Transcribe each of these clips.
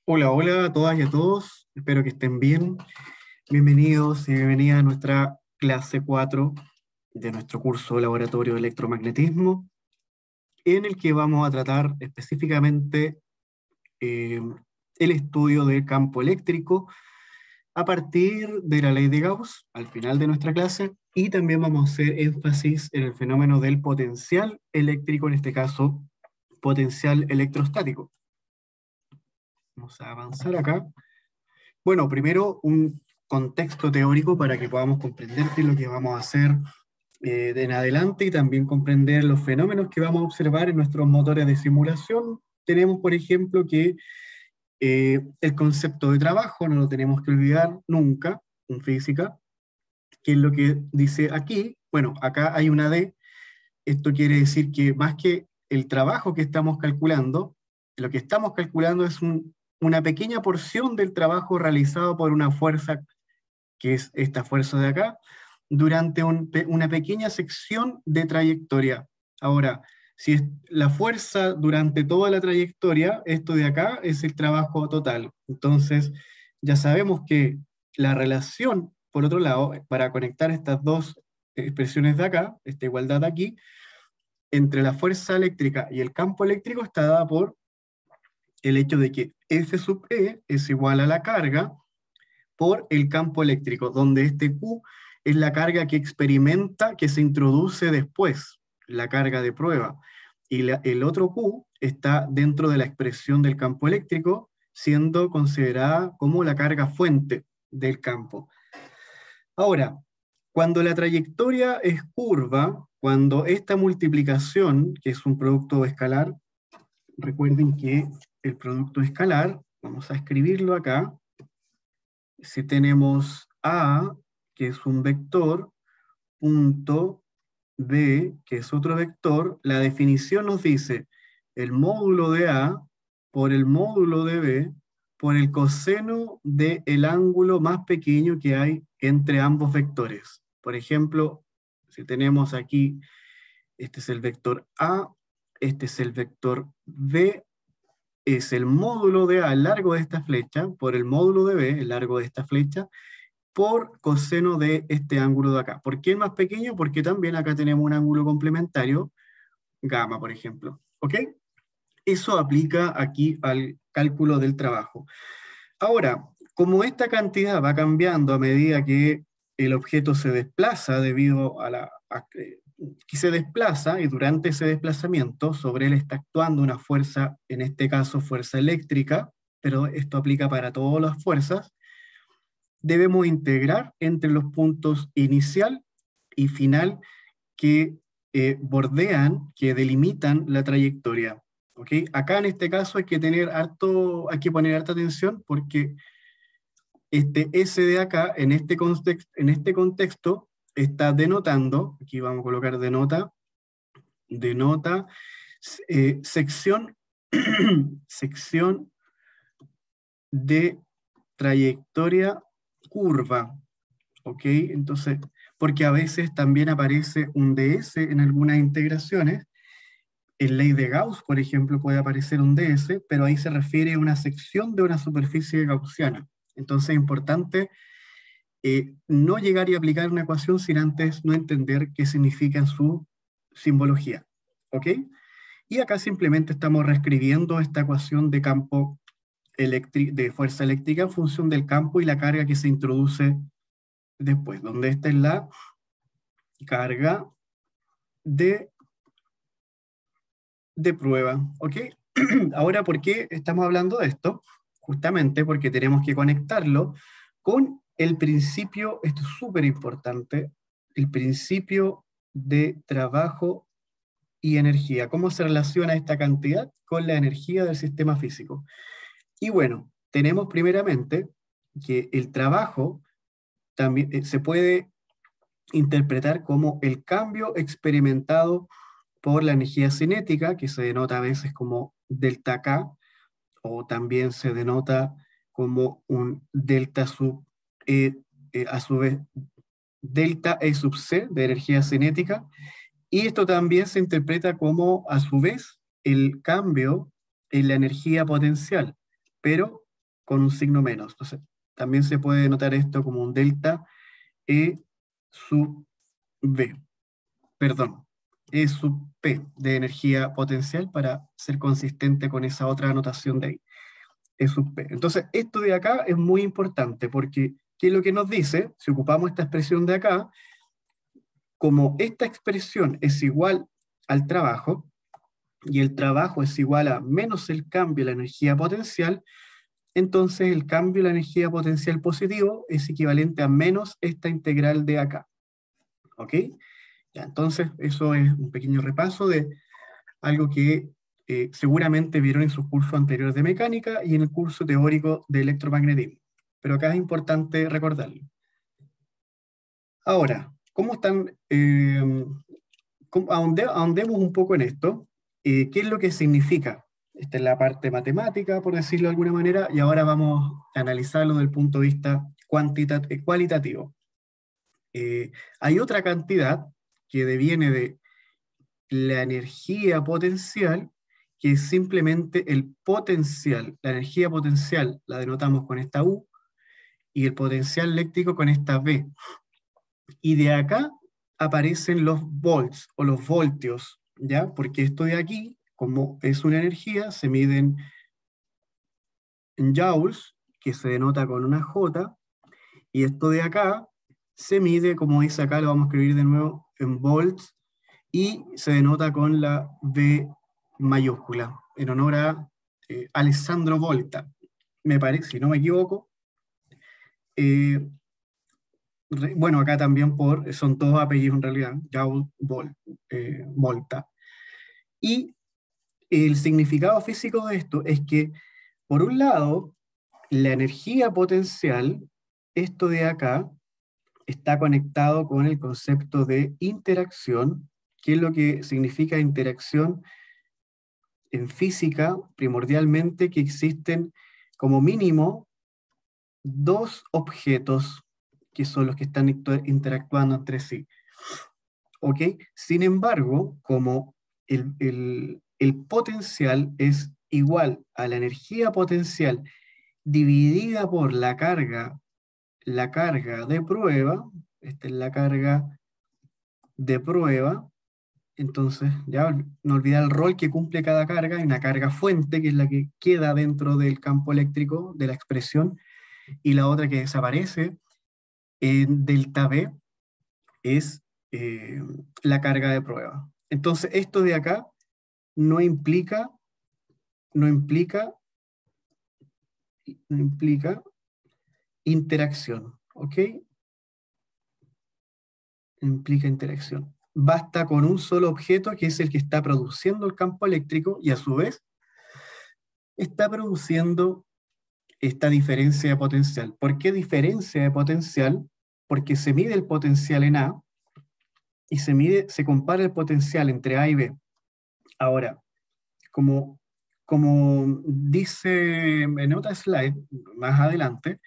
Hola, hola a todas y a todos. Espero que estén bien. Bienvenidos y bienvenidas a nuestra clase 4 de nuestro curso Laboratorio de Electromagnetismo, en el que vamos a tratar específicamente eh, el estudio del campo eléctrico a partir de la ley de Gauss al final de nuestra clase, y también vamos a hacer énfasis en el fenómeno del potencial eléctrico, en este caso potencial electrostático. Vamos a avanzar acá. Bueno, primero un contexto teórico para que podamos comprender qué es lo que vamos a hacer de en adelante, y también comprender los fenómenos que vamos a observar en nuestros motores de simulación. Tenemos, por ejemplo, que el concepto de trabajo no lo tenemos que olvidar nunca en física, que es lo que dice aquí. Bueno, acá hay una D. Esto quiere decir que más que el trabajo que estamos calculando, lo que estamos calculando es una pequeña porción del trabajo realizado por una fuerza, que es esta fuerza de acá, durante una pequeña sección de trayectoria. Ahora, si es la fuerza durante toda la trayectoria, esto de acá es el trabajo total. Entonces, ya sabemos que la relación, por otro lado, para conectar estas dos expresiones de acá, esta igualdad de aquí, entre la fuerza eléctrica y el campo eléctrico está dada por el hecho de que F sub E es igual a la carga por el campo eléctrico, donde este Q es la carga que experimenta, que se introduce después, la carga de prueba. Y el otro Q está dentro de la expresión del campo eléctrico, siendo considerada como la carga fuente del campo. Ahora, cuando la trayectoria es curva, cuando esta multiplicación, que es un producto escalar, recuerden que el producto escalar, vamos a escribirlo acá, si tenemos A, que es un vector, punto B, que es otro vector, la definición nos dice el módulo de A por el módulo de B por el coseno del ángulo más pequeño que hay entre ambos vectores. Por ejemplo, si tenemos aquí, este es el vector A, este es el vector B, es el módulo de A, el largo de esta flecha, por el módulo de B, el largo de esta flecha, por coseno de este ángulo de acá. ¿Por qué es más pequeño? Porque también acá tenemos un ángulo complementario, gamma, por ejemplo. ¿Ok? Eso aplica aquí al cálculo del trabajo. Ahora, como esta cantidad va cambiando a medida que el objeto se desplaza debido que se desplaza, y durante ese desplazamiento sobre él está actuando una fuerza, en este caso fuerza eléctrica, pero esto aplica para todas las fuerzas, debemos integrar entre los puntos inicial y final que bordean, que delimitan la trayectoria. ¿Ok? Acá en este caso hay que poner harta atención, porque este S de acá, en este contexto, está denotando, aquí vamos a colocar denota sección, sección de trayectoria curva. ¿Ok? Entonces, porque a veces también aparece un DS en algunas integraciones. En ley de Gauss, por ejemplo, puede aparecer un DS, pero ahí se refiere a una sección de una superficie gaussiana. Entonces es importante no llegar y aplicar una ecuación sin antes no entender qué significa en su simbología. ¿Ok? Y acá simplemente estamos reescribiendo esta ecuación de campo de fuerza eléctrica en función del campo y la carga que se introduce después, donde esta es la carga de, de prueba. ¿Ok? Ahora, ¿por qué estamos hablando de esto? Justamente porque tenemos que conectarlo con el principio, esto es súper importante, el principio de trabajo y energía. ¿Cómo se relaciona esta cantidad con la energía del sistema físico? Y bueno, tenemos primeramente que el trabajo también se puede interpretar como el cambio experimentado por la energía cinética, que se denota a veces como delta K, o también se denota como un delta sub E, a su vez delta E sub C de energía cinética, y esto también se interpreta como a su vez el cambio en la energía potencial, pero con un signo menos. Entonces, también se puede notar esto como un delta E sub V, perdón, E sub P de energía potencial para ser consistente con esa otra anotación de ahí, E sub P. Entonces, esto de acá es muy importante porque, ¿qué es lo que nos dice? Si ocupamos esta expresión de acá, como esta expresión es igual al trabajo, y el trabajo es igual a menos el cambio de la energía potencial, entonces el cambio de la energía potencial positivo es equivalente a menos esta integral de acá. ¿Ok? Ya, entonces, eso es un pequeño repaso de algo que seguramente vieron en sus cursos anteriores de mecánica y en el curso teórico de electromagnetismo. Pero acá es importante recordarlo. Ahora, ¿cómo están? Ahondemos un poco en esto. ¿Qué es lo que significa? Esta es la parte matemática, por decirlo de alguna manera, y ahora vamos a analizarlo desde el punto de vista cualitativo. Hay otra cantidad que deviene de la energía potencial, que es simplemente el potencial. La energía potencial la denotamos con esta U, y el potencial eléctrico con esta V. Y de acá aparecen los volts o los voltios, ¿ya? Porque esto de aquí, como es una energía, se miden en joules, que se denota con una J, y esto de acá se mide, como dice acá, lo vamos a escribir de nuevo, en volts, y se denota con la V mayúscula, en honor a Alessandro Volta, me parece, si no me equivoco. Bueno, acá también son todos apellidos en realidad, Joule, Volta. Y el significado físico de esto es que, por un lado, la energía potencial, esto de acá, está conectado con el concepto de interacción. ¿Qué es lo que significa interacción? En física, primordialmente, que existen como mínimo dos objetos que son los que están interactuando entre sí. ¿Ok? Sin embargo, como el potencial es igual a la energía potencial dividida por la carga de prueba, esta es la carga de prueba, entonces ya no olvidar el rol que cumple cada carga, hay una carga fuente, que es la que queda dentro del campo eléctrico de la expresión, y la otra que desaparece en delta V es la carga de prueba. Entonces, esto de acá no implica, no implica, no implica interacción, ¿ok? Implica interacción. Basta con un solo objeto, que es el que está produciendo el campo eléctrico, y a su vez está produciendo esta diferencia de potencial. ¿Por qué diferencia de potencial? Porque se mide el potencial en A y se compara el potencial entre A y B. Ahora, como dice en otra slide más adelante,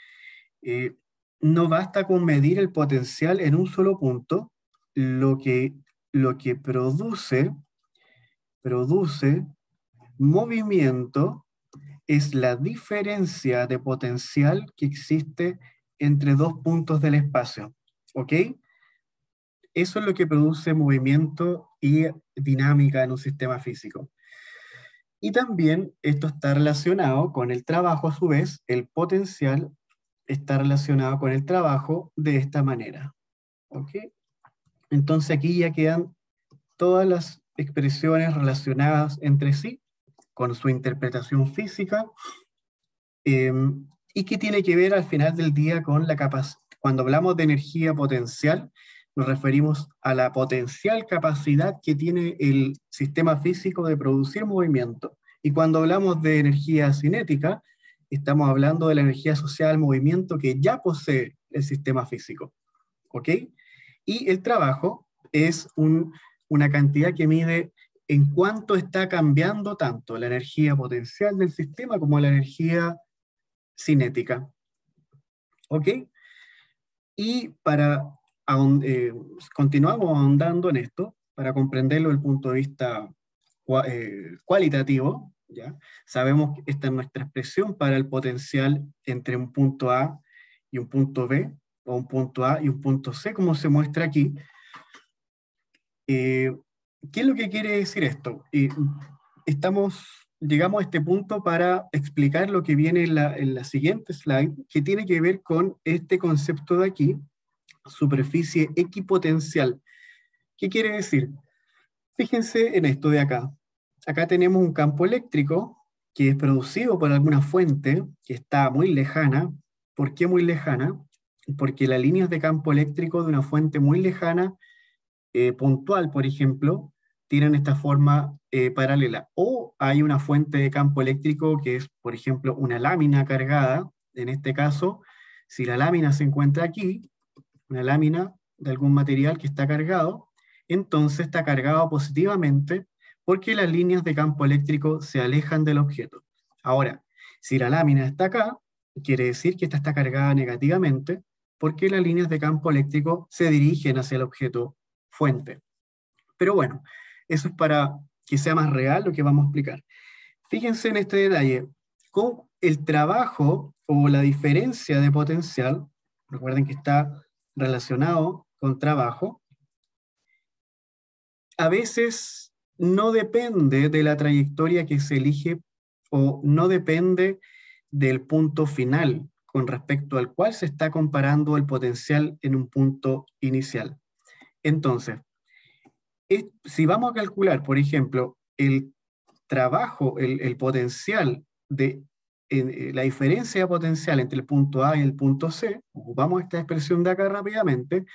no basta con medir el potencial en un solo punto, lo que, lo que produce movimiento es la diferencia de potencial que existe entre dos puntos del espacio. ¿Ok? Eso es lo que produce movimiento y dinámica en un sistema físico. Y también esto está relacionado con el trabajo, a su vez, el potencial está relacionado con el trabajo de esta manera. ¿Ok? Entonces aquí ya quedan todas las expresiones relacionadas entre sí, con su interpretación física, y que tiene que ver al final del día con la capacidad. Cuando hablamos de energía potencial, nos referimos a la potencial capacidad que tiene el sistema físico de producir movimiento. Y cuando hablamos de energía cinética, estamos hablando de la energía asociada al movimiento que ya posee el sistema físico. ¿Ok? Y el trabajo es una cantidad que mide en cuánto está cambiando tanto la energía potencial del sistema como la energía cinética. ¿Ok? Y continuamos ahondando en esto, para comprenderlo desde el punto de vista cualitativo, ¿ya? Sabemos que esta es nuestra expresión para el potencial entre un punto A y un punto B, o un punto A y un punto C, como se muestra aquí. ¿Qué es lo que quiere decir esto? Llegamos a este punto para explicar lo que viene en la siguiente slide, que tiene que ver con este concepto de aquí, superficie equipotencial. ¿Qué quiere decir? Fíjense en esto de acá. Acá tenemos un campo eléctrico que es producido por alguna fuente que está muy lejana. ¿Por qué muy lejana? Porque las líneas de campo eléctrico de una fuente muy lejana, puntual, por ejemplo, tienen esta forma paralela. O hay una fuente de campo eléctrico que es, por ejemplo, una lámina cargada. En este caso, si la lámina se encuentra aquí, una lámina de algún material que está cargado, entonces está cargado positivamente porque las líneas de campo eléctrico se alejan del objeto. Ahora, si la lámina está acá, quiere decir que esta está cargada negativamente porque las líneas de campo eléctrico se dirigen hacia el objeto fuente. Pero bueno, eso es para que sea más real lo que vamos a explicar. Fíjense en este detalle, con el trabajo o la diferencia de potencial, recuerden que está relacionado con trabajo, a veces no depende de la trayectoria que se elige o no depende del punto final con respecto al cual se está comparando el potencial en un punto inicial. Entonces, si vamos a calcular, por ejemplo, el trabajo, el potencial la diferencia de potencial entre el punto A y el punto C, ocupamos esta expresión de acá rápidamente,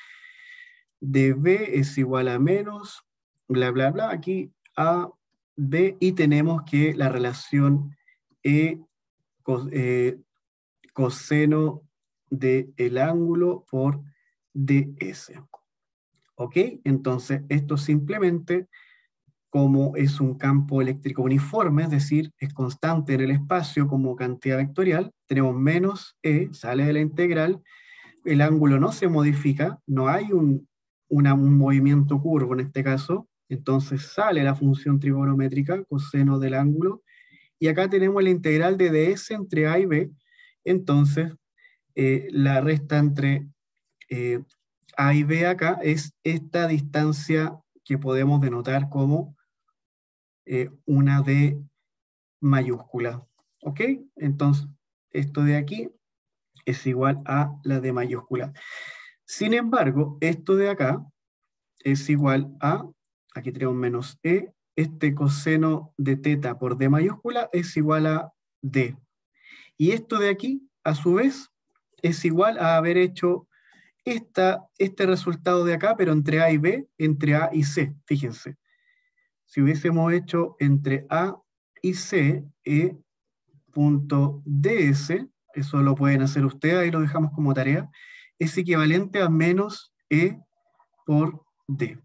de B es igual a menos, bla, bla, bla, aquí A, B, y tenemos que la relación E coseno del ángulo por ds. ¿Ok? Entonces, esto simplemente, como es un campo eléctrico uniforme, es decir, es constante en el espacio como cantidad vectorial, tenemos menos E, sale de la integral, el ángulo no se modifica, no hay un movimiento curvo en este caso, entonces sale la función trigonométrica, coseno del ángulo, y acá tenemos la integral de ds entre A y B, entonces la resta entre A y B acá es esta distancia que podemos denotar como una D mayúscula. ¿Ok? Entonces, esto de aquí es igual a la D mayúscula. Sin embargo, esto de acá es igual a, aquí tenemos menos E, este coseno de teta por D mayúscula es igual a D. Y esto de aquí, a su vez, es igual a haber hecho este resultado de acá, pero entre A y B, entre A y C, fíjense. Si hubiésemos hecho entre A y C, punto ds, eso lo pueden hacer ustedes, ahí lo dejamos como tarea, es equivalente a menos E por D.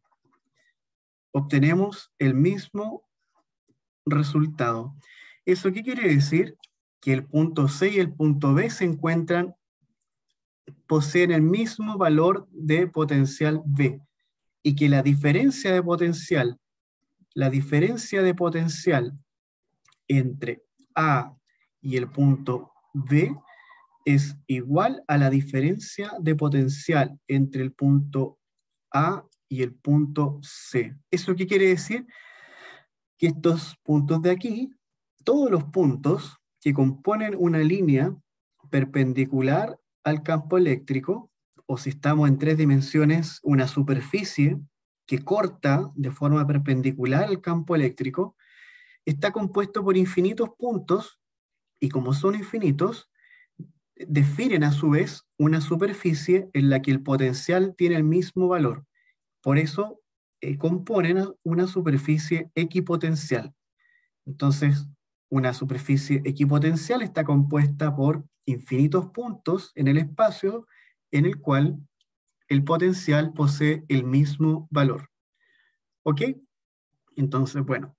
Obtenemos el mismo resultado. ¿Eso qué quiere decir? Que el punto C y el punto B poseen el mismo valor de potencial B, y que la diferencia de potencial entre A y el punto B es igual a la diferencia de potencial entre el punto A y el punto C. ¿Eso qué quiere decir? Que estos puntos de aquí, todos los puntos que componen una línea perpendicular al campo eléctrico, o si estamos en 3 dimensiones, una superficie que corta de forma perpendicular al campo eléctrico, está compuesto por infinitos puntos, y como son infinitos, definen a su vez una superficie en la que el potencial tiene el mismo valor. Por eso componen una superficie equipotencial. Entonces, una superficie equipotencial está compuesta por infinitos puntos en el espacio en el cual el potencial posee el mismo valor. ¿Ok? Entonces, bueno,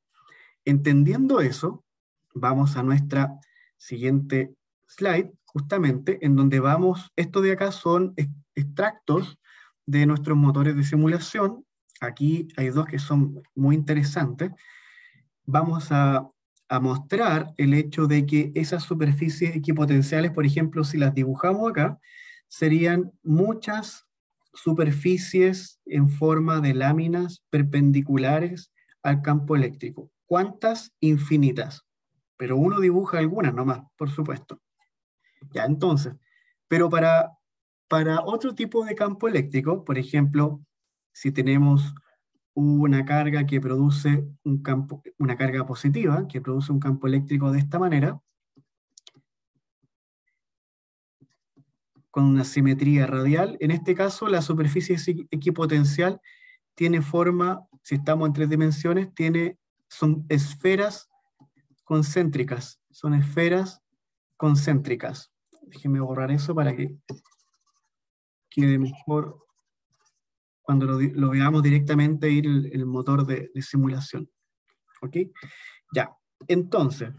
entendiendo eso, vamos a nuestra siguiente slide, justamente, en donde esto de acá son extractos de nuestros motores de simulación. Aquí hay dos que son muy interesantes. Vamos a a mostrar el hecho de que esas superficies equipotenciales, por ejemplo, si las dibujamos acá, serían muchas superficies en forma de láminas perpendiculares al campo eléctrico. ¿Cuántas? Infinitas. Pero uno dibuja algunas nomás, por supuesto. Ya, entonces, pero para otro tipo de campo eléctrico, por ejemplo, si tenemos una carga que produce una carga positiva, que produce un campo eléctrico de esta manera, con una simetría radial. En este caso, la superficie equipotencial tiene forma, si estamos en 3 dimensiones, son esferas concéntricas. Son esferas concéntricas. Déjenme borrar eso para que quede mejor cuando lo veamos directamente ir el motor de simulación. ¿Ok? Ya. Entonces,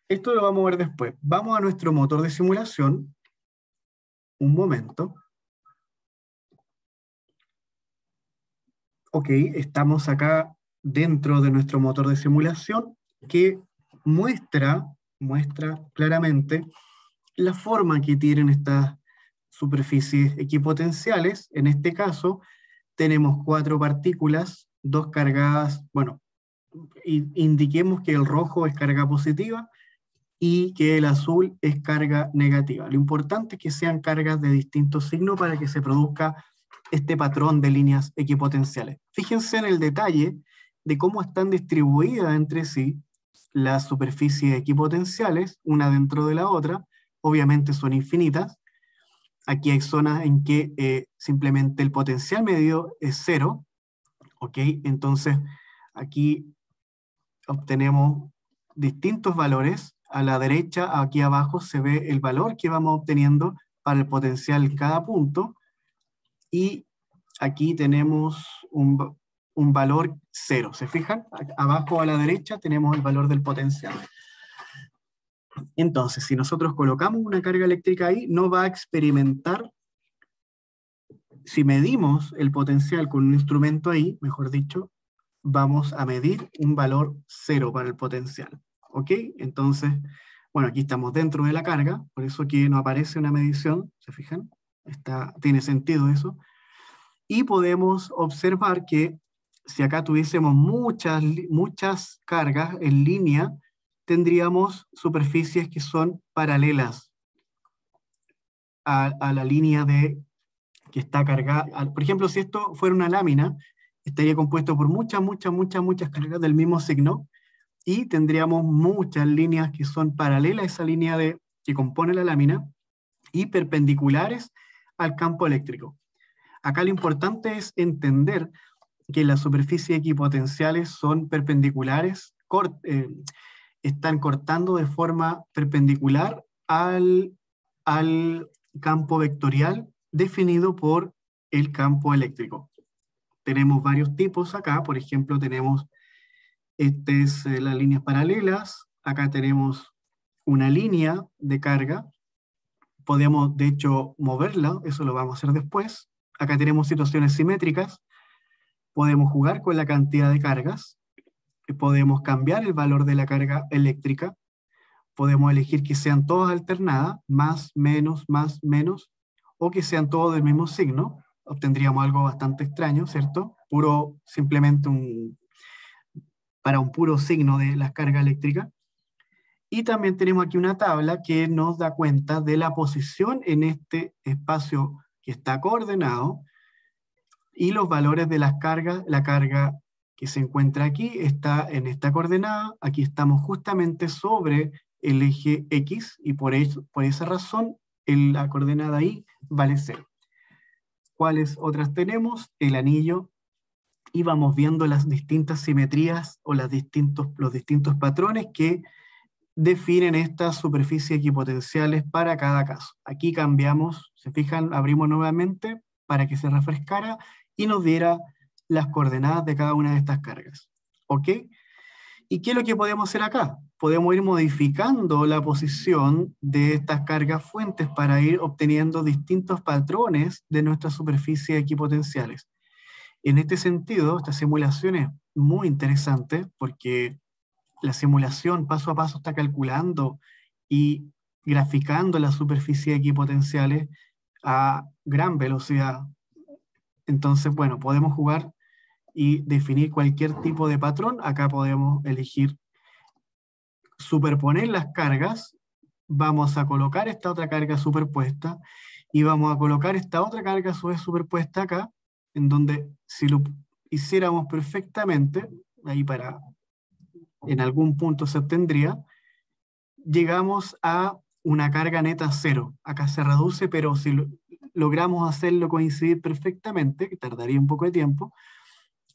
esto lo vamos a ver después. Vamos a nuestro motor de simulación. Un momento. Ok, estamos acá dentro de nuestro motor de simulación que muestra claramente la forma que tienen estas superficies equipotenciales. En este caso, tenemos 4 partículas, 2 cargadas, bueno, indiquemos que el rojo es carga positiva y que el azul es carga negativa. Lo importante es que sean cargas de distintos signos para que se produzca este patrón de líneas equipotenciales. Fíjense en el detalle de cómo están distribuidas entre sí las superficies equipotenciales, una dentro de la otra. Obviamente son infinitas. Aquí hay zonas en que simplemente el potencial medio es 0, ¿ok? Entonces, aquí obtenemos distintos valores. A la derecha, aquí abajo, se ve el valor que vamos obteniendo para el potencial en cada punto. Y aquí tenemos un valor 0. ¿Se fijan? Abajo a la derecha tenemos el valor del potencial. Entonces, si nosotros colocamos una carga eléctrica ahí, no va a experimentar. Si medimos el potencial con un instrumento ahí, mejor dicho, vamos a medir un valor 0 para el potencial. ¿Ok? Entonces, bueno, aquí estamos dentro de la carga, por eso aquí no aparece una medición, ¿se fijan? Tiene sentido eso. Y podemos observar que si acá tuviésemos muchas cargas en línea, tendríamos superficies que son paralelas a la línea que está cargada. Por ejemplo, si esto fuera una lámina, estaría compuesto por muchas cargas del mismo signo, y tendríamos muchas líneas que son paralelas a esa línea que compone la lámina y perpendiculares al campo eléctrico. Acá lo importante es entender que las superficies equipotenciales son perpendiculares, están cortando de forma perpendicular al campo vectorial definido por el campo eléctrico. Tenemos varios tipos acá, por ejemplo, tenemos las líneas paralelas, acá tenemos una línea de carga, podemos de hecho moverla, eso lo vamos a hacer después. Acá tenemos situaciones simétricas, podemos jugar con la cantidad de cargas, podemos cambiar el valor de la carga eléctrica, podemos elegir que sean todas alternadas, más, menos, o que sean todos del mismo signo. Obtendríamos algo bastante extraño, ¿cierto? Simplemente para un puro signo de la carga eléctrica. Y también tenemos aquí una tabla que nos da cuenta de la posición en este espacio que está coordenado y los valores de las cargas. La carga que se encuentra aquí está en esta coordenada, aquí estamos justamente sobre el eje X y por esa razón la coordenada ahí vale 0. ¿Cuáles otras tenemos? El anillo, y vamos viendo las distintas simetrías o los distintos patrones que definen estas superficies equipotenciales para cada caso. Aquí cambiamos, se fijan, abrimos nuevamente para que se refrescara y nos diera las coordenadas de cada una de estas cargas. ¿Ok? ¿Y qué es lo que podemos hacer acá? Podemos ir modificando la posición de estas cargas fuentes para ir obteniendo distintos patrones de nuestras superficies equipotenciales. En este sentido, esta simulación es muy interesante porque la simulación paso a paso está calculando y graficando la superficie de equipotenciales a gran velocidad. Entonces, bueno, podemos jugar y definir cualquier tipo de patrón. Acá podemos elegir superponer las cargas, vamos a colocar esta otra carga superpuesta y vamos a colocar esta otra carga a su vez superpuesta acá, en donde si lo hiciéramos perfectamente, ahí para, en algún punto se obtendría, llegamos a una carga neta cero. Acá se reduce, pero si logramos hacerlo coincidir perfectamente, que tardaría un poco de tiempo,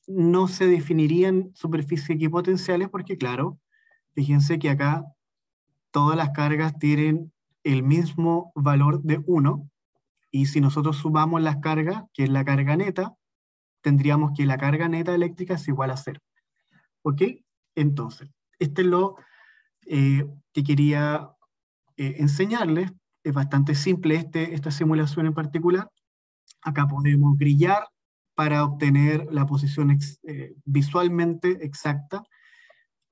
no se definirían superficies equipotenciales porque, claro, fíjense que acá todas las cargas tienen el mismo valor de 1, y si nosotros sumamos las cargas, que es la carga neta, tendríamos que la carga neta eléctrica es igual a 0. ¿Ok? Entonces, este es lo que quería enseñarles. Es bastante simple esta simulación en particular. Acá podemos grillar para obtener la posición visualmente exacta.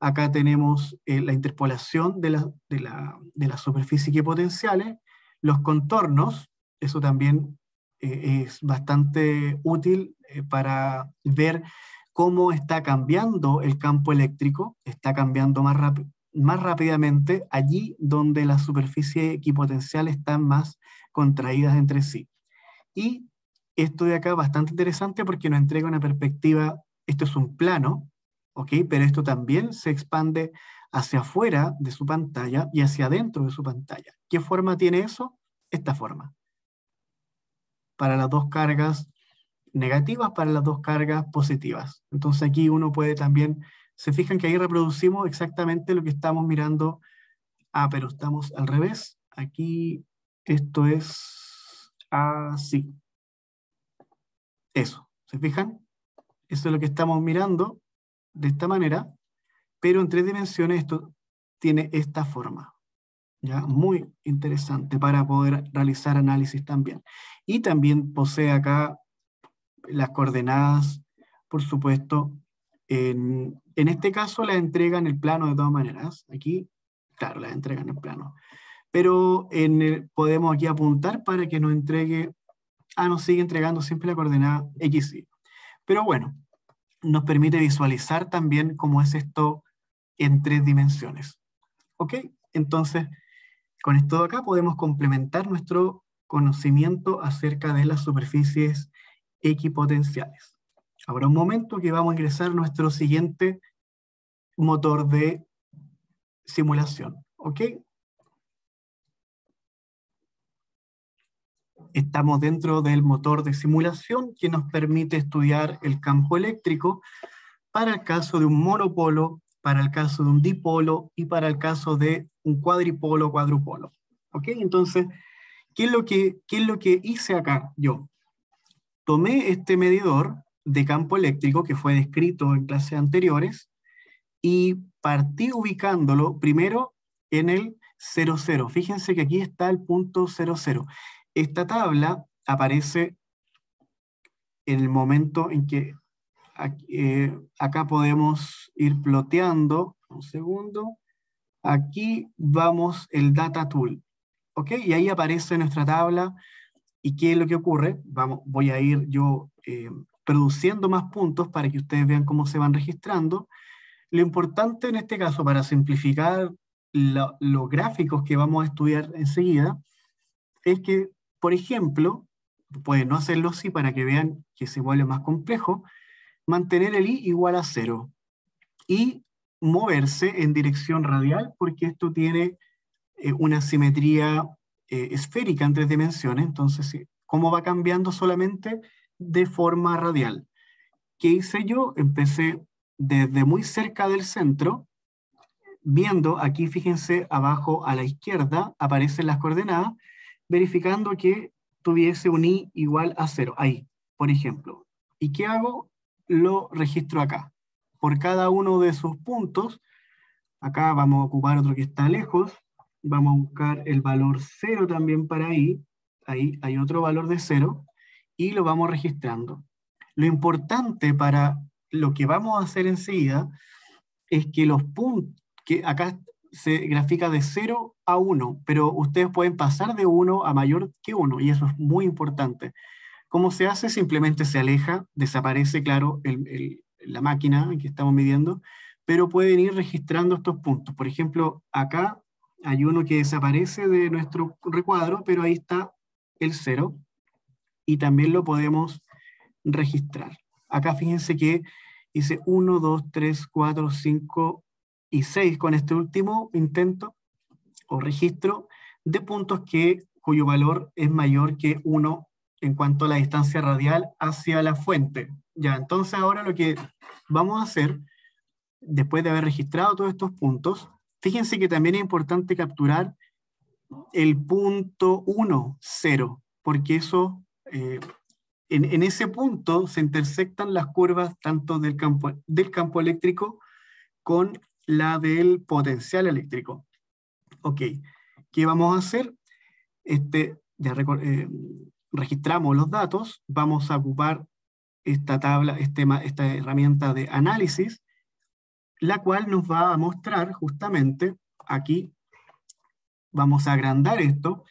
Acá tenemos la interpolación de la superficie equipotenciales, los contornos, eso también es bastante útil para ver cómo está cambiando el campo eléctrico, está cambiando más rápidamente allí donde las superficies equipotenciales están más contraídas entre sí. Y esto de acá es bastante interesante porque nos entrega una perspectiva, esto es un plano, ¿ok? Pero esto también se expande hacia afuera de su pantalla y hacia adentro de su pantalla. ¿Qué forma tiene eso? Esta forma. Para las dos cargas negativas, para las dos cargas positivas. Entonces aquí uno puede también, se fijan que ahí reproducimos exactamente lo que estamos mirando. Ah, pero estamos al revés. Aquí esto es así. Eso, ¿se fijan? Eso es lo que estamos mirando de esta manera, pero en 3 dimensiones esto tiene esta forma. ¿Ya? Muy interesante para poder realizar análisis también. Y también posee acá las coordenadas, por supuesto. En este caso las entrega en el plano de todas maneras. Aquí, claro, las entrega en el plano. Pero podemos aquí apuntar para que nos entregue, nos sigue entregando siempre la coordenada X, Y. Pero bueno, nos permite visualizar también cómo es esto en 3 dimensiones. ¿Ok? Entonces, con esto de acá podemos complementar nuestro conocimiento acerca de las superficies equipotenciales. Ahora un momento que vamos a ingresar a nuestro siguiente motor de simulación. ¿Ok? Estamos dentro del motor de simulación que nos permite estudiar el campo eléctrico para el caso de un monopolo, para el caso de un dipolo y para el caso de un cuadripolo o cuadrupolo. ¿Ok? Entonces, ¿qué es lo que hice acá yo? Tomé este medidor de campo eléctrico que fue descrito en clases anteriores y partí ubicándolo primero en el 00. Fíjense que aquí está el punto 00. Esta tabla aparece en el momento en que acá podemos ir ploteando, un segundo, aquí vamos el Data Tool, ¿ok? Y ahí aparece nuestra tabla, ¿y qué es lo que ocurre? Voy a ir yo produciendo más puntos para que ustedes vean cómo se van registrando. Lo importante en este caso, para simplificar los gráficos que vamos a estudiar enseguida, es que, por ejemplo, pueden no hacerlo así para que vean que se vuelve más complejo, mantener el i igual a 0 y moverse en dirección radial, porque esto tiene una simetría esférica en 3 dimensiones. Entonces, ¿cómo va cambiando? Solamente de forma radial. ¿Qué hice yo? Empecé desde muy cerca del centro, viendo, aquí fíjense, abajo a la izquierda aparecen las coordenadas, verificando que tuviese un i igual a 0, ahí, por ejemplo. ¿Y qué hago? Lo registro acá. Por cada uno de sus puntos, acá vamos a ocupar otro que está lejos, vamos a buscar el valor 0 también para ahí hay otro valor de 0, y lo vamos registrando. Lo importante para lo que vamos a hacer enseguida es que los puntos, que acá se grafica de 0 a 1, pero ustedes pueden pasar de 1 a mayor que 1, y eso es muy importante. ¿Cómo se hace? Simplemente se aleja, desaparece, claro, la máquina en que estamos midiendo, pero pueden ir registrando estos puntos. Por ejemplo, acá hay uno que desaparece de nuestro recuadro, pero ahí está el 0, y también lo podemos registrar. Acá fíjense que hice 1, 2, 3, 4, 5 y 6 con este último intento o registro de puntos cuyo valor es mayor que 1 en cuanto a la distancia radial hacia la fuente. Ya, entonces ahora lo que vamos a hacer, después de haber registrado todos estos puntos, fíjense que también es importante capturar el punto 1, 0, porque eso, en ese punto se intersectan las curvas tanto del campo eléctrico con la del potencial eléctrico. Ok, ¿qué vamos a hacer? Ya registramos los datos, vamos a ocupar esta tabla, esta herramienta de análisis, la cual nos va a mostrar justamente, aquí vamos a agrandar esto,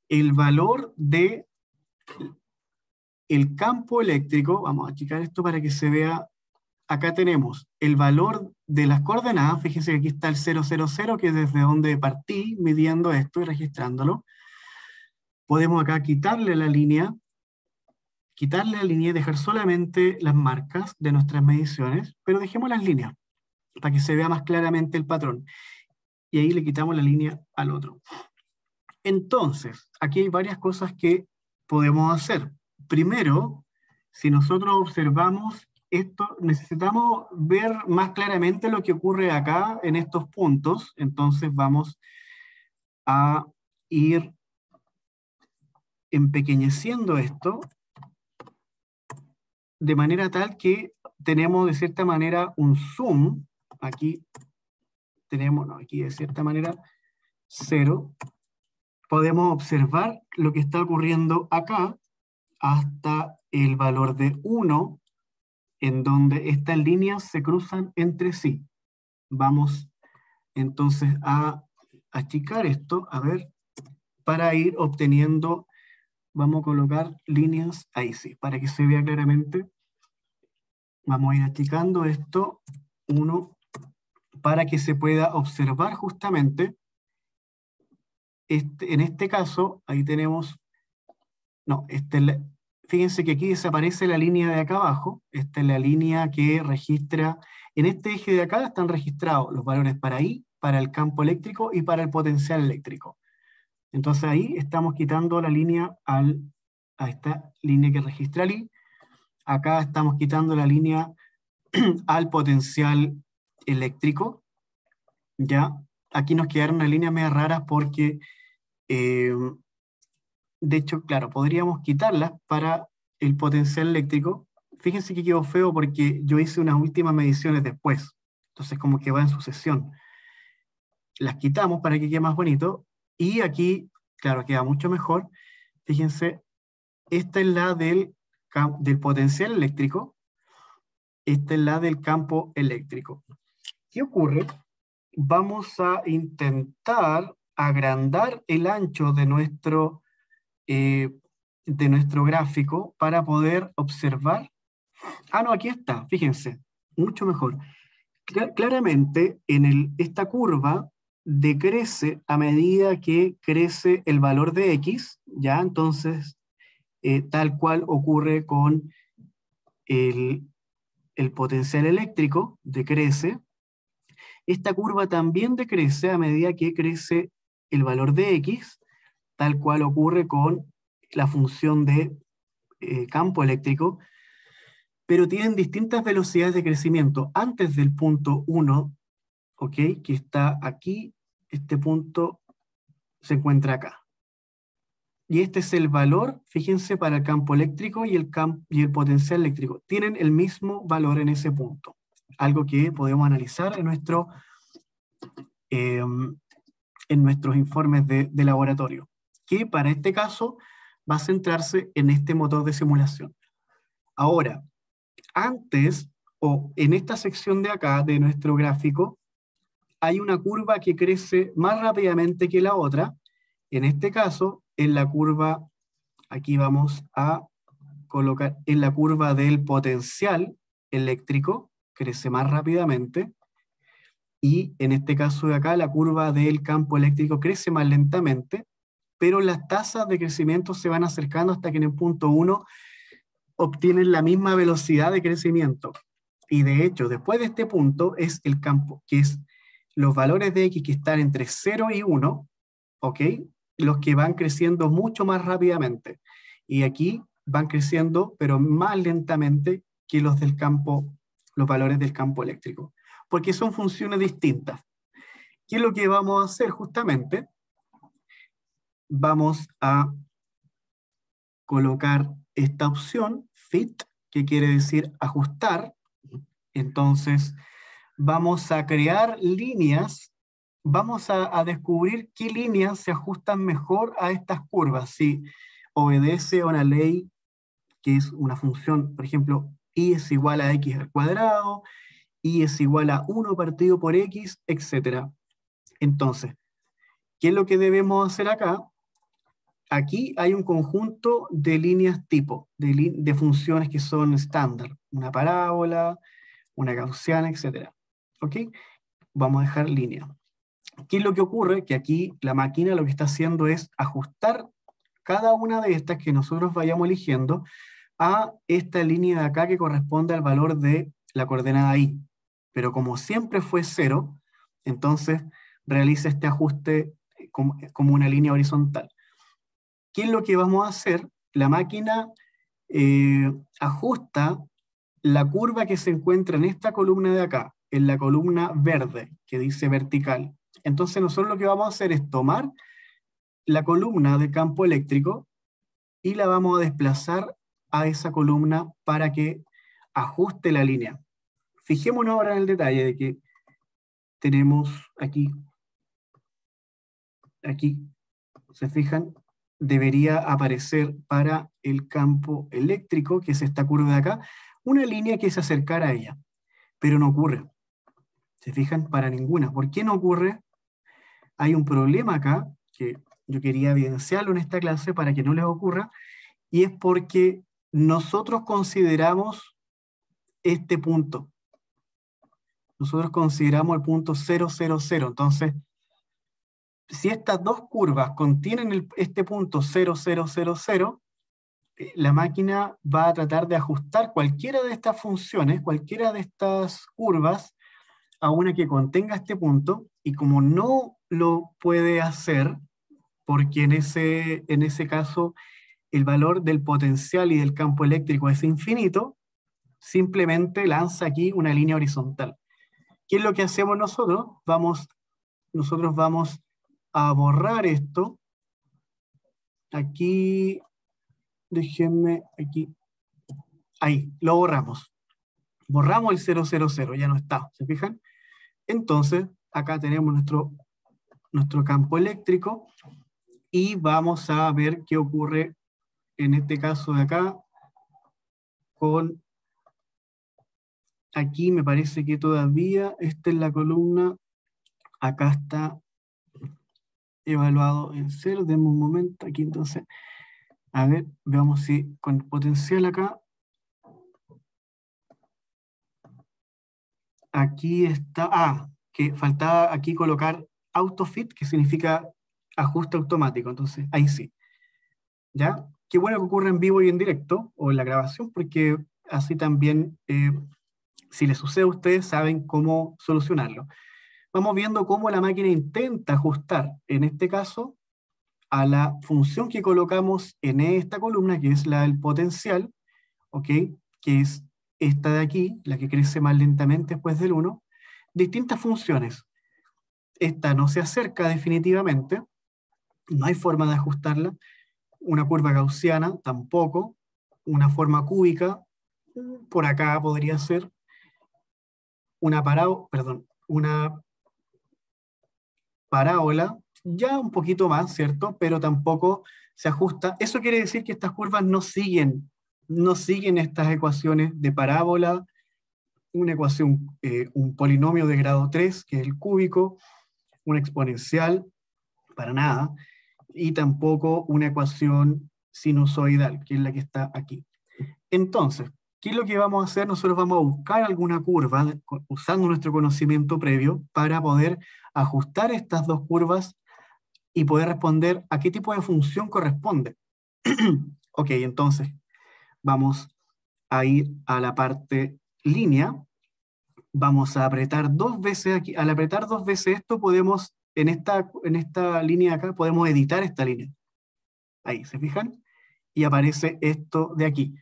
el valor de el campo eléctrico. Vamos a achicar esto para que se vea. Acá tenemos el valor de las coordenadas, fíjense que aquí está el 000, que es desde donde partí midiendo esto y registrándolo. Podemos acá quitarle la línea y dejar solamente las marcas de nuestras mediciones, pero dejemos las líneas para que se vea más claramente el patrón. Y ahí le quitamos la línea al otro. Entonces, aquí hay varias cosas que podemos hacer. Primero, si nosotros observamos esto, necesitamos ver más claramente lo que ocurre acá en estos puntos. Entonces vamos a ir empequeñeciendo esto de manera tal que tenemos de cierta manera un zoom. Aquí tenemos, no, aquí de cierta manera 0. Podemos observar lo que está ocurriendo acá hasta el valor de 1, en donde estas líneas se cruzan entre sí. Vamos entonces a achicar esto, a ver, para ir obteniendo, vamos a colocar líneas ahí sí, para que se vea claramente. Vamos a ir achicando esto, 1, para que se pueda observar justamente, en este caso, ahí tenemos, no, fíjense que aquí desaparece la línea de acá abajo. Esta es la línea que registra, en este eje de acá están registrados los valores para I, para el campo eléctrico y para el potencial eléctrico. Entonces ahí estamos quitando la línea a esta línea que registra el I. Acá estamos quitando la línea al potencial eléctrico. Ya, aquí nos quedaron unas líneas medio raras porque de hecho, claro, podríamos quitarlas para el potencial eléctrico. Fíjense que quedó feo porque yo hice unas últimas mediciones después. Entonces como que va en sucesión. Las quitamos para que quede más bonito. Y aquí, claro, queda mucho mejor. Fíjense, esta es la del potencial eléctrico. Esta es la del campo eléctrico. ¿Qué ocurre? Vamos a intentar agrandar el ancho de nuestro gráfico para poder observar. Ah, no, aquí está, fíjense, mucho mejor. Claramente, esta curva decrece a medida que crece el valor de X, ¿ya? Entonces, tal cual ocurre con el potencial eléctrico, decrece. Esta curva también decrece a medida que crece el valor de X, tal cual ocurre con la función de campo eléctrico, pero tienen distintas velocidades de crecimiento. Antes del punto 1, ¿ok? Que está aquí, este punto se encuentra acá. Y este es el valor, fíjense, para el campo eléctrico y el potencial eléctrico. Tienen el mismo valor en ese punto. Algo que podemos analizar en nuestros informes de laboratorio, que para este caso va a centrarse en este motor de simulación. Ahora, antes, o en esta sección de acá de nuestro gráfico, hay una curva que crece más rápidamente que la otra. En este caso, en la curva, aquí vamos a colocar en la curva del potencial eléctrico, crece más rápidamente, y en este caso de acá, la curva del campo eléctrico crece más lentamente, pero las tasas de crecimiento se van acercando hasta que en el punto 1 obtienen la misma velocidad de crecimiento. Y de hecho, después de este punto es el campo, que es los valores de X que están entre 0 y 1, ¿ok? Los que van creciendo mucho más rápidamente. Y aquí van creciendo, pero más lentamente que los del campo, los valores del campo eléctrico, porque son funciones distintas. ¿Qué es lo que vamos a hacer justamente? Vamos a colocar esta opción, fit, que quiere decir ajustar. Entonces, vamos a crear líneas, vamos a descubrir qué líneas se ajustan mejor a estas curvas, si obedece a una ley que es una función, por ejemplo, y es igual a x al cuadrado, y es igual a 1 partido por x, etc. Entonces, ¿qué es lo que debemos hacer acá? Aquí hay un conjunto de líneas tipo, de funciones que son estándar, una parábola, una gaussiana, etc. ¿Ok? Vamos a dejar línea. ¿Qué es lo que ocurre? Que aquí la máquina lo que está haciendo es ajustar cada una de estas que nosotros vayamos eligiendo a esta línea de acá que corresponde al valor de la coordenada y. Pero como siempre fue 0, entonces realiza este ajuste como una línea horizontal. ¿Qué es lo que vamos a hacer? La máquina ajusta la curva que se encuentra en esta columna de acá, en la columna verde, que dice vertical. Entonces nosotros lo que vamos a hacer es tomar la columna de campo eléctrico y la vamos a desplazar a esa columna para que ajuste la línea. Fijémonos ahora en el detalle de que tenemos aquí, ¿se fijan? Debería aparecer para el campo eléctrico, que es esta curva de acá, una línea que se acercara a ella, pero no ocurre. ¿Se fijan? Para ninguna. ¿Por qué no ocurre? Hay un problema acá, que yo quería evidenciarlo en esta clase para que no les ocurra, y es porque nosotros consideramos este punto. Nosotros consideramos el punto 0, 0, 0. Entonces, si estas dos curvas contienen este punto 0, 0, 0, 0, la máquina va a tratar de ajustar cualquiera de estas funciones, cualquiera de estas curvas, a una que contenga este punto, y como no lo puede hacer, porque en ese caso el valor del potencial y del campo eléctrico es infinito, simplemente lanza aquí una línea horizontal. ¿Qué es lo que hacemos nosotros? Nosotros vamos a borrar esto. Aquí, déjenme, aquí. Ahí, lo borramos. Borramos el 0, 0, 0, ya no está, ¿se fijan? Entonces, acá tenemos nuestro campo eléctrico y vamos a ver qué ocurre en este caso de acá con, aquí me parece que todavía esta es la columna, acá está evaluado en 0, demos un momento, aquí entonces, a ver, veamos si con potencial acá, aquí está, que faltaba aquí colocar autofit, que significa ajuste automático, entonces ahí sí. ¿Ya? Qué bueno que ocurre en vivo y en directo, o en la grabación, porque así también, si les sucede a ustedes, saben cómo solucionarlo. Vamos viendo cómo la máquina intenta ajustar, en este caso, a la función que colocamos en esta columna, que es la del potencial, ¿ok? Que es esta de aquí, la que crece más lentamente después del 1, distintas funciones. Esta no se acerca definitivamente, no hay forma de ajustarla. Una curva gaussiana tampoco, una forma cúbica, por acá podría ser una parábola, ya un poquito más, ¿cierto? Pero tampoco se ajusta. Eso quiere decir que estas curvas no siguen estas ecuaciones de parábola una ecuación, un polinomio de grado 3, que es el cúbico, una exponencial, para nada, y tampoco una ecuación sinusoidal, que es la que está aquí. Entonces, ¿qué es lo que vamos a hacer? Nosotros vamos a buscar alguna curva usando nuestro conocimiento previo para poder ajustar estas dos curvas y poder responder a qué tipo de función corresponde. Ok, entonces vamos a ir a la parte línea. Vamos a apretar dos veces aquí. Al apretar dos veces esto, podemos, en esta línea de acá, podemos editar esta línea. Ahí, ¿se fijan? Y aparece esto de aquí.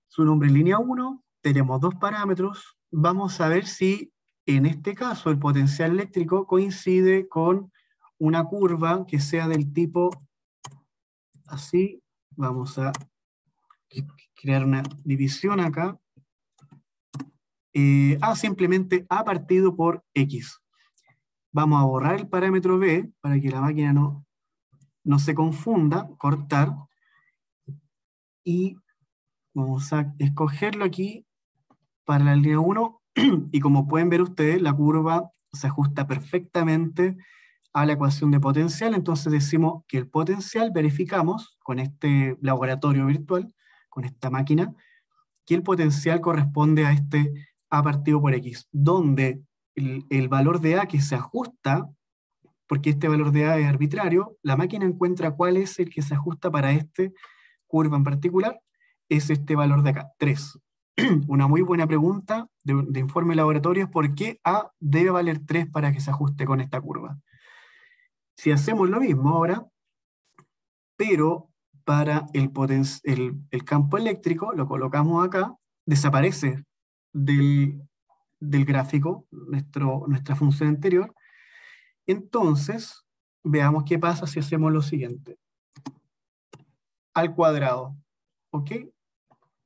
Su nombre es línea 1, tenemos dos parámetros. Vamos a ver si en este caso el potencial eléctrico coincide con una curva que sea del tipo así. Vamos a crear una división acá. A simplemente A partido por X. Vamos a borrar el parámetro B para que la máquina no se confunda, cortar, y vamos a escogerlo aquí para la línea 1, y como pueden ver ustedes, la curva se ajusta perfectamente a la ecuación de potencial. Entonces decimos que el potencial, verificamos con este laboratorio virtual, con esta máquina, que el potencial corresponde a este A partido por X, donde el valor de A que se ajusta, porque este valor de A es arbitrario, la máquina encuentra cuál es el que se ajusta para esta curva en particular, es este valor de acá, 3. Una muy buena pregunta de informe laboratorio es por qué A debe valer 3 para que se ajuste con esta curva. Si hacemos lo mismo ahora, pero para el campo eléctrico, lo colocamos acá, desaparece del gráfico nuestra función anterior. Entonces, veamos qué pasa si hacemos lo siguiente. Al cuadrado, ¿ok?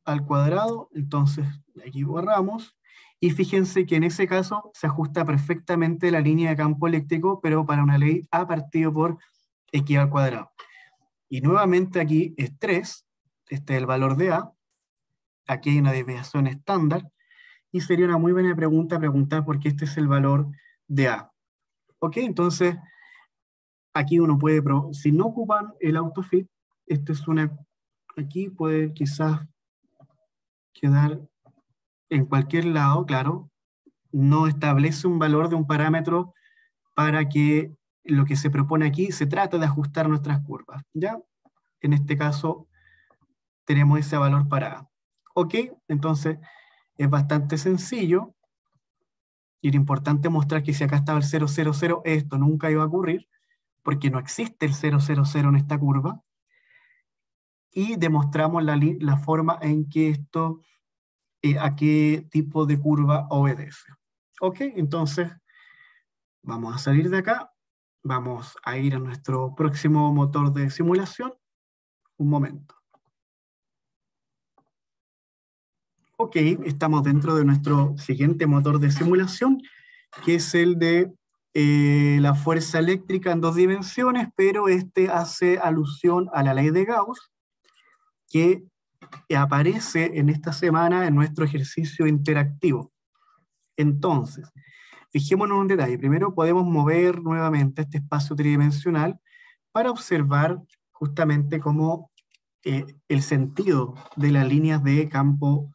Al cuadrado, entonces aquí borramos, y fíjense que en ese caso se ajusta perfectamente la línea de campo eléctrico, pero para una ley A partido por X al cuadrado. Y nuevamente aquí es 3, este es el valor de A, aquí hay una desviación estándar, y sería una muy buena pregunta preguntar por qué este es el valor de A. Ok, entonces aquí uno puede, si no ocupan el autofit, esto es aquí puede quizás quedar en cualquier lado, claro, no establece un valor de un parámetro para que lo que se propone aquí se trata de ajustar nuestras curvas, ¿ya? En este caso tenemos ese valor para A. Ok, entonces es bastante sencillo, y era importante mostrar que si acá estaba el 0,00, esto nunca iba a ocurrir, porque no existe el 0,00 en esta curva, y demostramos la forma en que esto, a qué tipo de curva obedece. Ok, entonces vamos a salir de acá, vamos a ir a nuestro próximo motor de simulación. Un momento. Ok, estamos dentro de nuestro siguiente motor de simulación, que es el de la fuerza eléctrica en dos dimensiones, pero este hace alusión a la ley de Gauss, que aparece en esta semana en nuestro ejercicio interactivo. Entonces, fijémonos en un detalle. Primero podemos mover nuevamente este espacio tridimensional para observar justamente cómo el sentido de las líneas de campo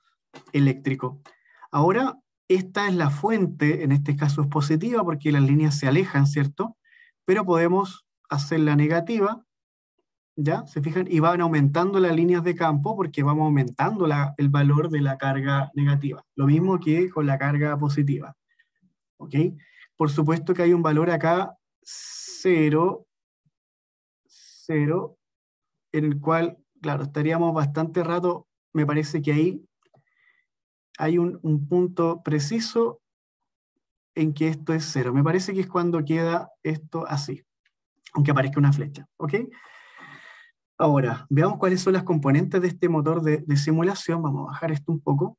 eléctrico. Ahora, esta es la fuente, en este caso es positiva porque las líneas se alejan, ¿cierto? Pero podemos hacerla negativa, ¿ya? ¿Se fijan? Y van aumentando las líneas de campo porque vamos aumentando el valor de la carga negativa. Lo mismo que con la carga positiva. ¿Ok? Por supuesto que hay un valor acá, 0, 0, en el cual, claro, estaríamos bastante rato, me parece que ahí hay un punto preciso en que esto es 0. Me parece que es cuando queda esto así, aunque aparezca una flecha, ¿ok? Ahora, veamos cuáles son las componentes de este motor de simulación. Vamos a bajar esto un poco.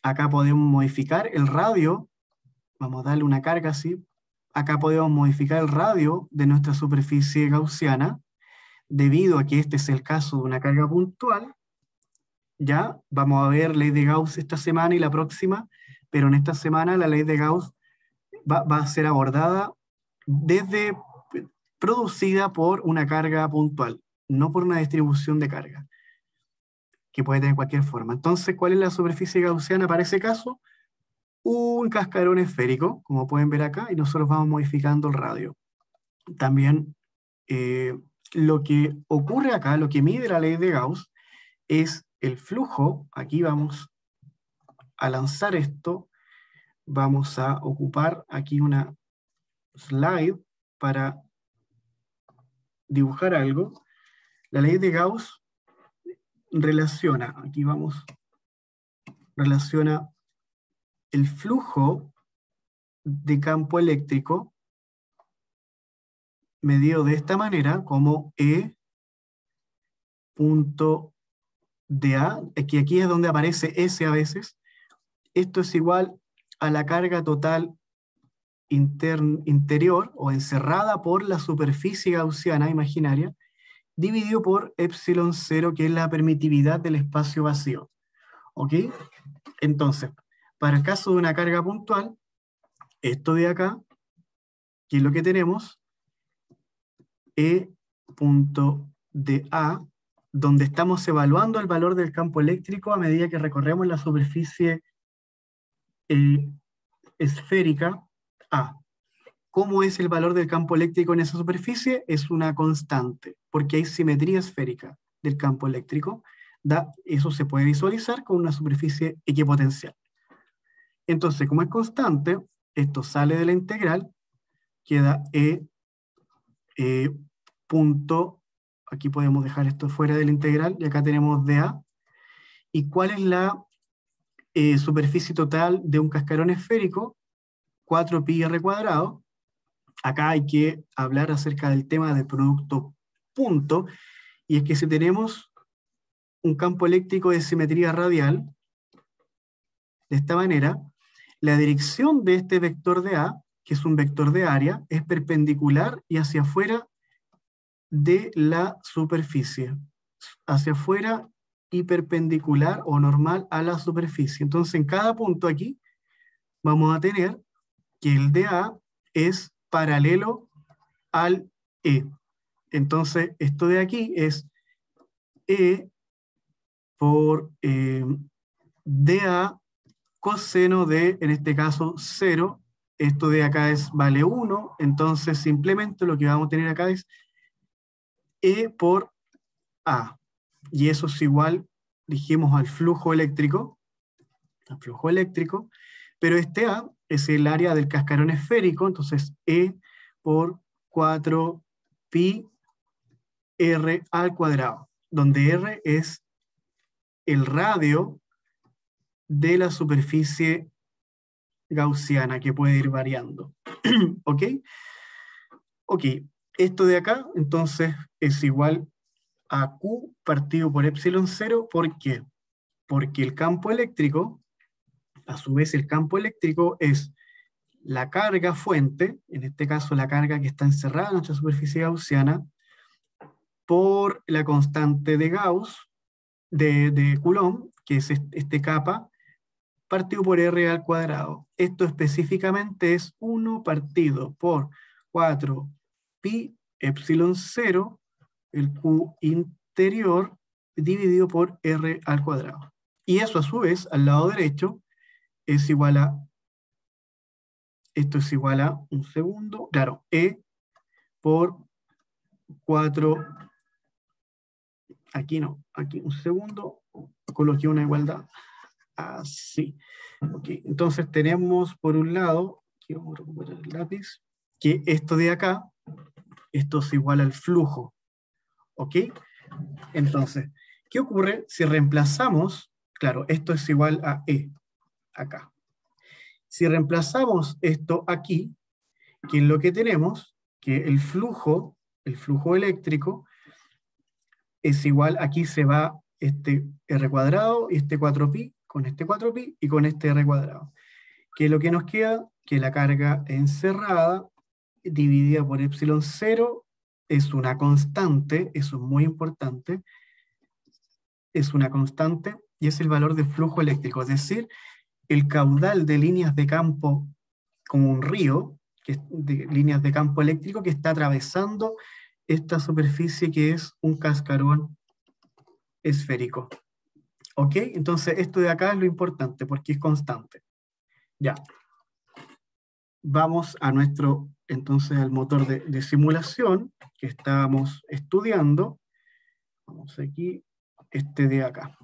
Acá podemos modificar el radio, vamos a darle una carga así. Acá podemos modificar el radio de nuestra superficie gaussiana, debido a que este es el caso de una carga puntual. Ya, vamos a ver ley de Gauss esta semana y la próxima, pero en esta semana la ley de Gauss va a ser abordada desde producida por una carga puntual, no por una distribución de carga, que puede tener cualquier forma. Entonces, ¿cuál es la superficie gaussiana para ese caso? Un cascarón esférico, como pueden ver acá, y nosotros vamos modificando el radio. También lo que ocurre acá, lo que mide la ley de Gauss, es el flujo. Aquí vamos a lanzar esto, vamos a ocupar aquí una slide para dibujar algo. La ley de Gauss relaciona, aquí vamos, relaciona el flujo de campo eléctrico medido de esta manera como E punto dA, que aquí es donde aparece S a veces. Esto es igual a la carga total interior o encerrada por la superficie gaussiana imaginaria, dividido por epsilon 0, que es la permitividad del espacio vacío. ¿Ok? Entonces, para el caso de una carga puntual, esto de acá, que es lo que tenemos, E punto dA, donde estamos evaluando el valor del campo eléctrico a medida que recorremos la superficie esférica A. ¿Cómo es el valor del campo eléctrico en esa superficie? Es una constante, porque hay simetría esférica del campo eléctrico. Eso se puede visualizar con una superficie equipotencial. Entonces, como es constante, esto sale de la integral, queda punto, aquí podemos dejar esto fuera de la integral, y acá tenemos dA. ¿Y cuál es la superficie total de un cascarón esférico? 4πr cuadrado. Acá hay que hablar acerca del tema del producto punto, y es que si tenemos un campo eléctrico de simetría radial, de esta manera, la dirección de este vector de A, que es un vector de área, es perpendicular y hacia afuera de la superficie. Hacia afuera y perpendicular o normal a la superficie. Entonces, en cada punto aquí, vamos a tener que el dA es paralelo al E. Entonces, esto de aquí es E por dA coseno de, en este caso, 0. Esto de acá vale 1. Entonces, simplemente lo que vamos a tener acá es E por A. Y eso es igual, dijimos, al flujo eléctrico. Al flujo eléctrico. Pero este A es el área del cascarón esférico. Entonces, E por 4πr al cuadrado, donde R es el radio de la superficie gaussiana, que puede ir variando. ¿Ok? Ok, esto de acá, entonces, es igual a Q partido por epsilon 0. ¿Por qué? Porque el campo eléctrico, a su vez el campo eléctrico es la carga fuente, en este caso la carga que está encerrada en nuestra superficie gaussiana, por la constante de Gauss, de Coulomb, que es este kappa, partido por R al cuadrado. Esto específicamente es 1 partido por 4π epsilon 0, el Q interior, dividido por R al cuadrado. Y eso a su vez, al lado derecho, es igual a, esto es igual a, un segundo, claro, E por 4, aquí no, aquí un segundo, coloqué una igualdad, así. Okay. Entonces tenemos por un lado, aquí vamos a recuperar el lápiz, que esto de acá, esto es igual al flujo. ¿Ok? Entonces, ¿qué ocurre si reemplazamos? Claro, esto es igual a E, acá. Si reemplazamos esto aquí, que es lo que tenemos, que el flujo eléctrico, es igual, aquí se va este R cuadrado y este 4π, con este 4π y con este R cuadrado. ¿Qué es lo que nos queda? Que la carga encerrada dividida por epsilon 0 es una constante, eso es muy importante, es una constante y es el valor del flujo eléctrico, es decir, el caudal de líneas de campo como un río, de líneas de campo eléctrico que está atravesando esta superficie que es un cascarón esférico. ¿Ok? Entonces esto de acá es lo importante porque es constante. Ya. Vamos a nuestro, entonces, al motor de simulación que estábamos estudiando. Vamos aquí, este de acá.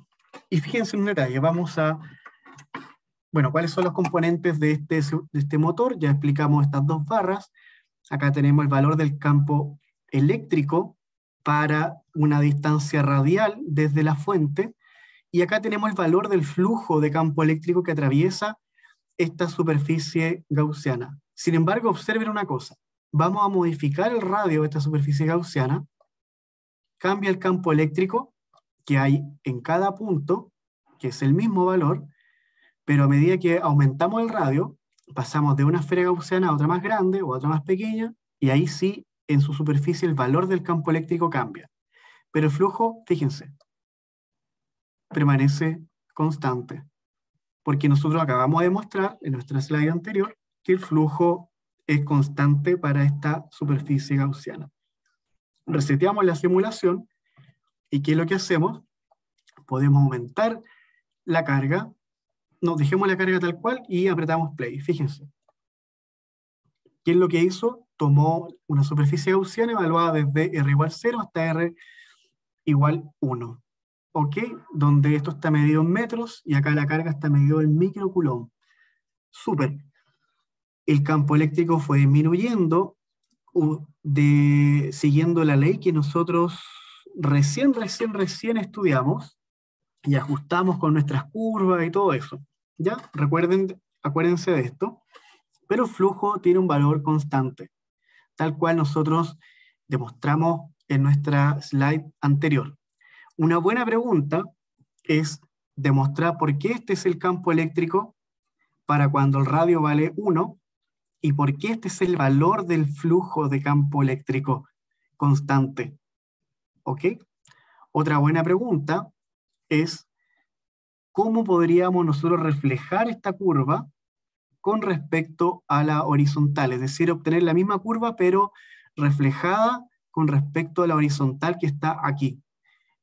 Y fíjense en un detalle, vamos a, bueno, ¿cuáles son los componentes de este motor? Ya explicamos estas dos barras. Acá tenemos el valor del campo eléctrico para una distancia radial desde la fuente. Y acá tenemos el valor del flujo de campo eléctrico que atraviesa esta superficie gaussiana. Sin embargo, observen una cosa. Vamos a modificar el radio de esta superficie gaussiana. Cambia el campo eléctrico que hay en cada punto, que es el mismo valor, pero a medida que aumentamos el radio, pasamos de una esfera gaussiana a otra más grande o a otra más pequeña, y ahí sí, en su superficie, el valor del campo eléctrico cambia. Pero el flujo, fíjense, permanece constante. Porque nosotros acabamos de mostrar en nuestra slide anterior que el flujo es constante para esta superficie gaussiana. Reseteamos la simulación y ¿qué es lo que hacemos? Podemos aumentar la carga, nos dejemos la carga tal cual y apretamos play. Fíjense. ¿Qué es lo que hizo? Tomó una superficie gaussiana evaluada desde R igual 0 hasta R igual 1. ¿Ok? Donde esto está medido en metros y acá la carga está medido en microcoulomb. Súper. El campo eléctrico fue disminuyendo siguiendo la ley que nosotros recién estudiamos y ajustamos con nuestras curvas y todo eso. ¿Ya? Acuérdense de esto. Pero el flujo tiene un valor constante, tal cual nosotros demostramos en nuestra slide anterior. Una buena pregunta es demostrar por qué este es el campo eléctrico para cuando el radio vale 1 y por qué este es el valor del flujo de campo eléctrico constante. ¿Ok? Otra buena pregunta es cómo podríamos nosotros reflejar esta curva con respecto a la horizontal, es decir, obtener la misma curva pero reflejada con respecto a la horizontal que está aquí.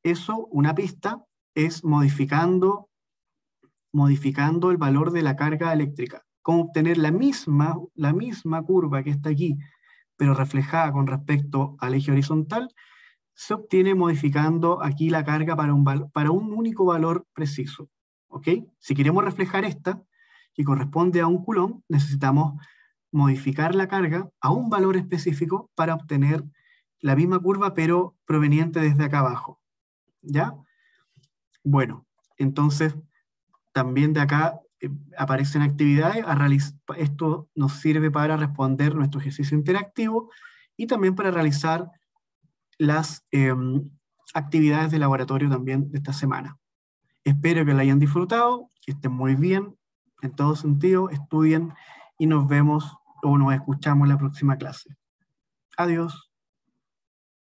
Eso, una pista, es modificando el valor de la carga eléctrica. Cómo obtener la misma curva que está aquí, pero reflejada con respecto al eje horizontal, se obtiene modificando aquí la carga para un único valor preciso. ¿Ok? Si queremos reflejar esta, que corresponde a un coulomb, necesitamos modificar la carga a un valor específico para obtener la misma curva, pero proveniente desde acá abajo. ¿Ya? Bueno, entonces también de acá aparecen actividades. Esto nos sirve para responder nuestro ejercicio interactivo y también para realizar las actividades de laboratorio también de esta semana. Espero que la hayan disfrutado, que estén muy bien en todo sentido, estudien y nos vemos o nos escuchamos en la próxima clase. Adiós.